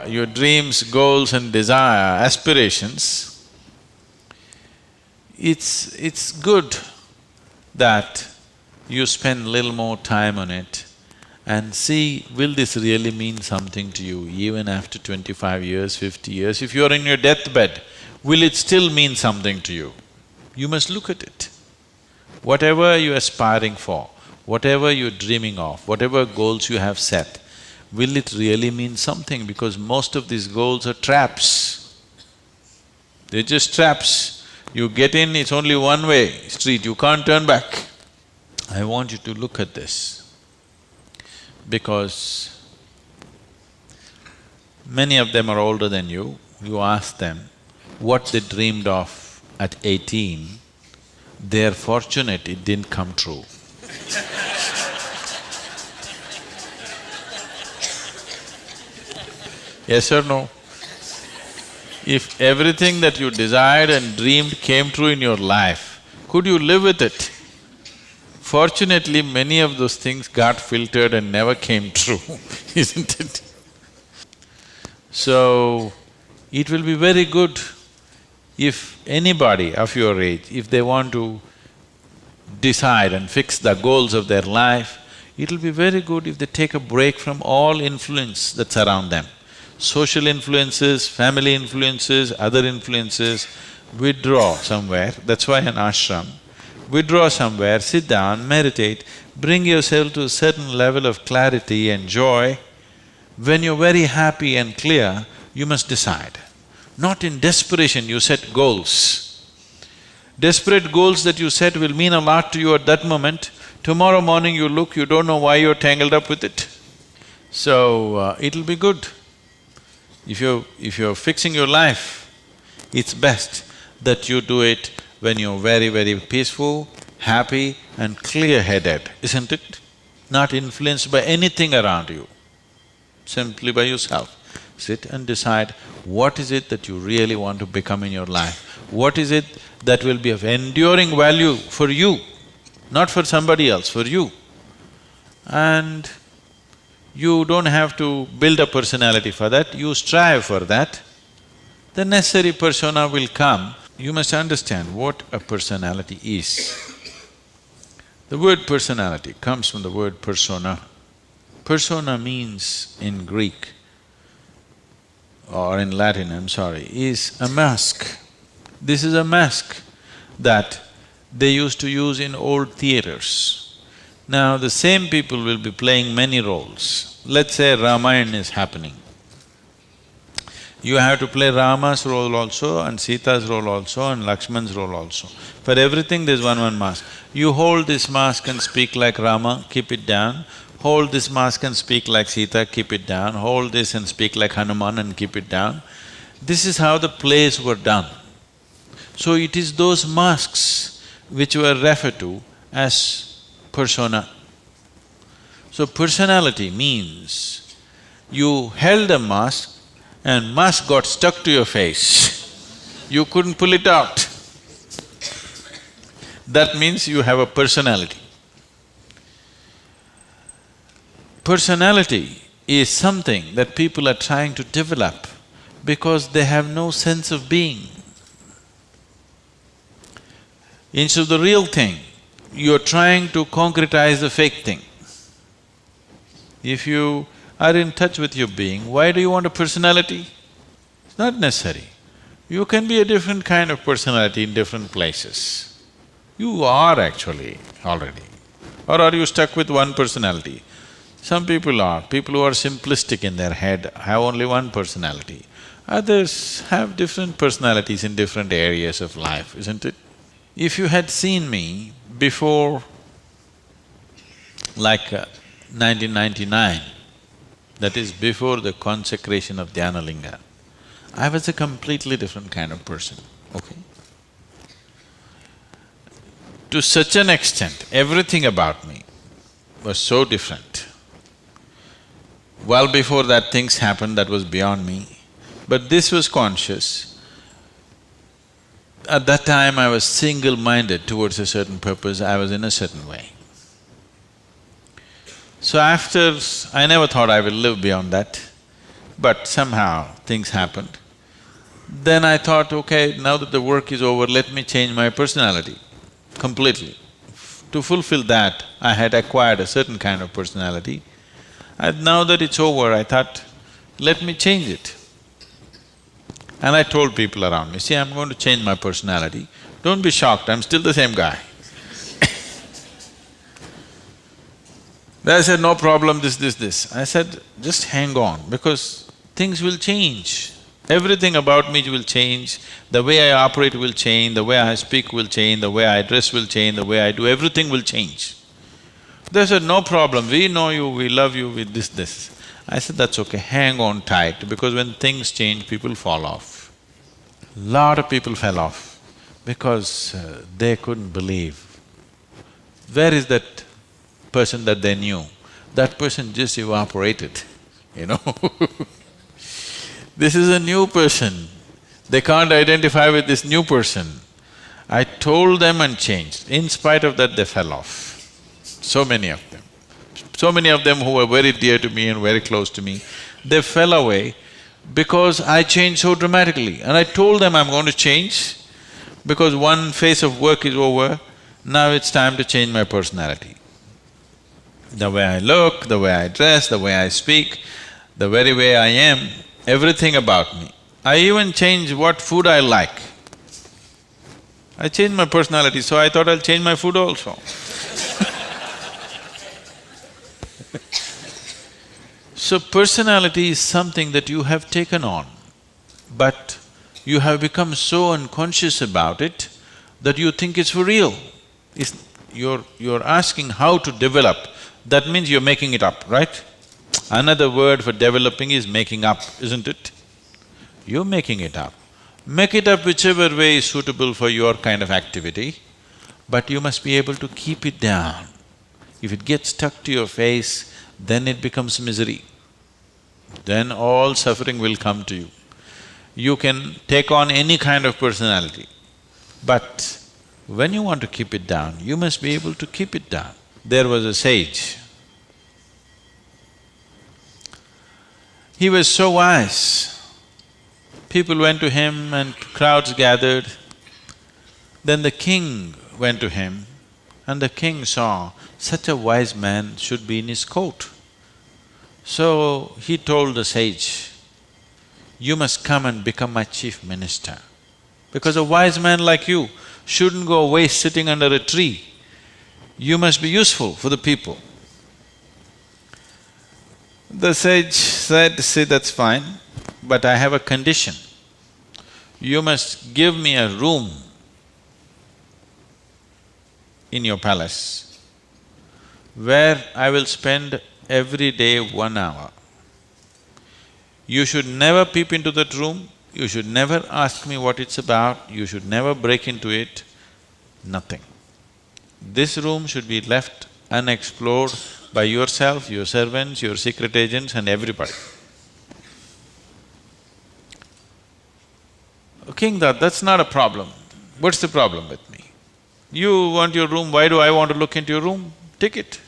your dreams, goals and desire, aspirations, it's good that you spend little more time on it and see, will this really mean something to you even after 25 years, 50 years? If you're in your deathbed, will it still mean something to you? You must look at it. Whatever you're aspiring for, whatever you're dreaming of, whatever goals you have set, will it really mean something? Because most of these goals are traps. They're just traps. You get in, it's only one-way street, you can't turn back. I want you to look at this, because many of them are older than you. You ask them what they dreamed of at 18, they're fortunate it didn't come true. Yes or no? If everything that you desired and dreamed came true in your life, could you live with it? Fortunately, many of those things got filtered and never came true, isn't it? So, it will be very good if anybody of your age, if they want to decide and fix the goals of their life, it'll be very good if they take a break from all influence that's around them. Social influences, family influences, other influences, withdraw somewhere, that's why an ashram. Withdraw somewhere, sit down, meditate, bring yourself to a certain level of clarity and joy. When you're very happy and clear, you must decide. Not in desperation you set goals. Desperate goals that you set will mean a lot to you at that moment. Tomorrow morning you look, you don't know why you're tangled up with it. So, it'll be good. If you're fixing your life, it's best that you do it when you're very, very peaceful, happy and clear-headed, isn't it? Not influenced by anything around you, simply by yourself. Sit and decide what is it that you really want to become in your life. What is it that will be of enduring value for you, not for somebody else, for you. And you don't have to build a personality for that, you strive for that. The necessary persona will come. You must understand what a personality is. The word personality comes from the word persona. Persona means in Greek or in Latin, I'm sorry, is a mask. This is a mask that they used to use in old theaters. Now the same people will be playing many roles. Let's say Ramayana is happening. You have to play Rama's role also and Sita's role also and Lakshman's role also. For everything there's one mask. You hold this mask and speak like Rama, keep it down. Hold this mask and speak like Sita, keep it down. Hold this and speak like Hanuman and keep it down. This is how the plays were done. So it is those masks which were referred to as persona. So personality means you held a mask and mask got stuck to your face, you couldn't pull it out. That means you have a personality. Personality is something that people are trying to develop because they have no sense of being. Instead of the real thing, you're trying to concretize the fake thing. If you are in touch with your being, why do you want a personality? It's not necessary. You can be a different kind of personality in different places. You are actually already. Or are you stuck with one personality? Some people are. People who are simplistic in their head have only one personality. Others have different personalities in different areas of life, isn't it? If you had seen me before like 1999, that is before the consecration of Dhyanalinga, I was a completely different kind of person, okay? To such an extent, everything about me was so different. Well before that things happened that was beyond me, but this was conscious. At that time I was single-minded towards a certain purpose, I was in a certain way. So after… I never thought I will live beyond that. but somehow things happened. Then I thought, okay, now that the work is over, let me change my personality completely. To fulfill that, I had acquired a certain kind of personality. And now that it's over, I thought, let me change it. And I told people around me, see, I'm going to change my personality. Don't be shocked, I'm still the same guy. They said, no problem, this. I said, just hang on, because things will change. Everything about me will change, the way I operate will change, the way I speak will change, the way I dress will change, the way I do, everything will change. They said, no problem, we know you, we love you with this. I said, that's okay, hang on tight, because when things change, people fall off. Lot of people fell off because they couldn't believe. Where is that person that they knew? That person just evaporated, you know This is a new person, they can't identify with this new person. I told them and changed. In spite of that, they fell off. So many of them. So many of them who were very dear to me and very close to me, they fell away because I changed so dramatically. And I told them I'm going to change because one phase of work is over, now it's time to change my personality. The way I look, the way I dress, the way I speak, the very way I am, everything about me. I even changed what food I like. I changed my personality, so I thought I'll change my food also. So personality is something that you have taken on, but you have become so unconscious about it that you think it's for real. You're asking how to develop, that means you're making it up, right? Another word for developing is making up, isn't it? You're making it up. Make it up whichever way is suitable for your kind of activity, but you must be able to keep it down. If it gets stuck to your face, then it becomes misery. Then all suffering will come to you. You can take on any kind of personality, but when you want to keep it down, you must be able to keep it down. There was a sage. He was so wise. People went to him and crowds gathered. Then the king went to him and the king saw such a wise man should be in his court. So he told the sage, you must come and become my chief minister, because a wise man like you shouldn't go waste sitting under a tree. You must be useful for the people. The sage said, see, that's fine, but I have a condition. You must give me a room in your palace where I will spend every day 1 hour. You should never peep into that room, you should never ask me what it's about, you should never break into it, nothing. This room should be left unexplored by yourself, your servants, your secret agents and everybody. King thought, that's not a problem. What's the problem with me? You want your room, why do I want to look into your room? Take it.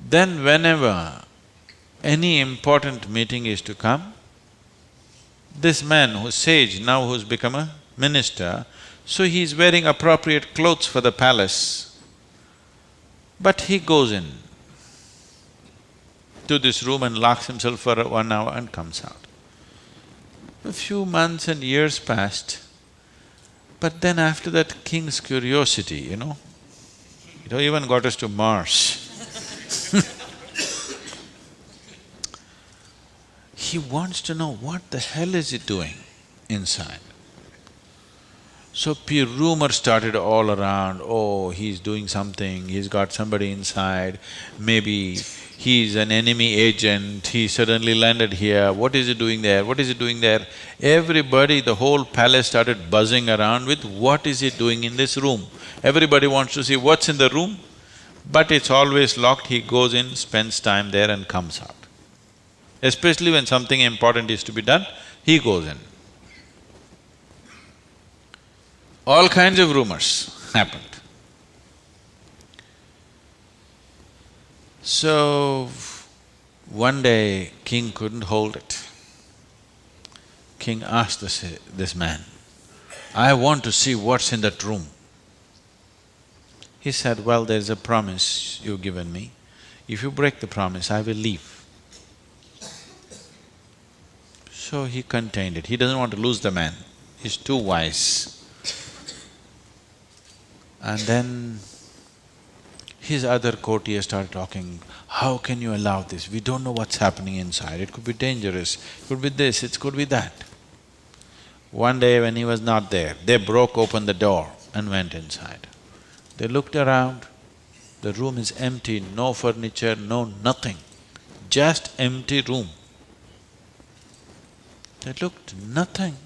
Then whenever any important meeting is to come, this man who's sage, now who's become a minister, so he's wearing appropriate clothes for the palace, but he goes in to this room and locks himself for 1 hour and comes out. A few months and years passed, but then after that king's curiosity, it even got us to Mars. He wants to know what the hell is he doing inside. So rumors started all around, oh, he's doing something, he's got somebody inside, maybe he's an enemy agent, he suddenly landed here, what is he doing there, what is he doing there? Everybody, the whole palace started buzzing around with what is he doing in this room. Everybody wants to see what's in the room, but it's always locked, he goes in, spends time there and comes out. Especially when something important is to be done, he goes in. All kinds of rumors happened. So, One day, king couldn't hold it. King asked this man, "I want to see what's in that room." He said, "Well, there's a promise you've given me. If you break the promise, I will leave." So he contained it. He doesn't want to lose the man. He's too wise. And then his other courtiers started talking, "How can you allow this? We don't know what's happening inside. It could be dangerous, it could be this, it could be that." One day when he was not there, they broke open the door and went inside. They looked around, the room is empty, no furniture, no nothing, just empty room. They looked, nothing.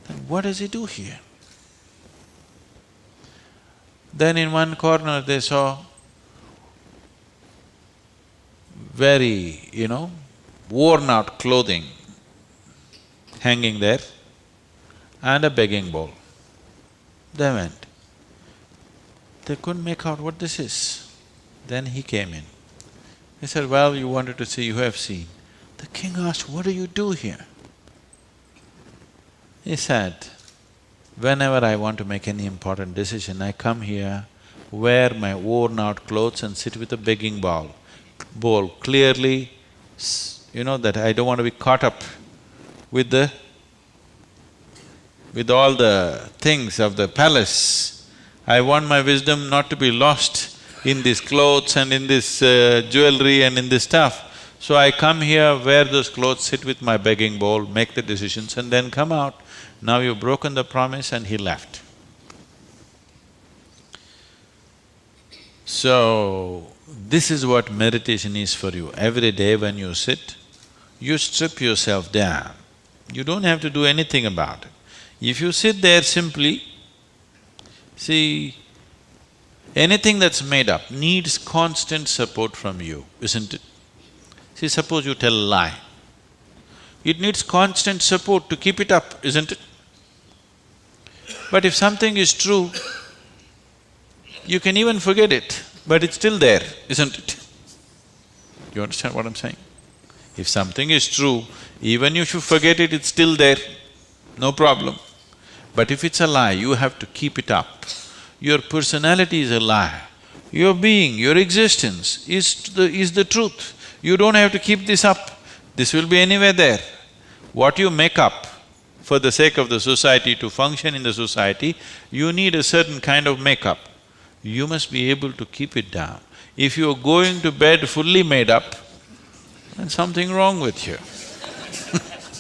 Then what does he do here? Then in one corner they saw very, worn out clothing hanging there and a begging bowl. They went. They couldn't make out what this is. Then he came in. He said, "Well, you wanted to see, you have seen." The king asked, "What do you do here?" He said, "Whenever I want to make any important decision, I come here, wear my worn-out clothes and sit with a begging bowl, clearly, that I don't want to be caught up with all the things of the palace. I want my wisdom not to be lost in these clothes and in this jewelry and in this stuff. So I come here, wear those clothes, sit with my begging bowl, make the decisions and then come out. Now you've broken the promise," and he left. So, this is what meditation is for you. Every day when you sit, you strip yourself down. You don't have to do anything about it. If you sit there simply, see, anything that's made up needs constant support from you, isn't it? See, suppose you tell a lie. It needs constant support to keep it up, isn't it? But if something is true, you can even forget it, but it's still there, isn't it? You understand what I'm saying? If something is true, even if you forget it, it's still there, no problem. But if it's a lie, you have to keep it up. Your personality is a lie. Your being, your existence is the truth. You don't have to keep this up. This will be anywhere there. What you make up for the sake of the society, to function in the society, you need a certain kind of makeup. You must be able to keep it down. If you're going to bed fully made up, then something wrong with you.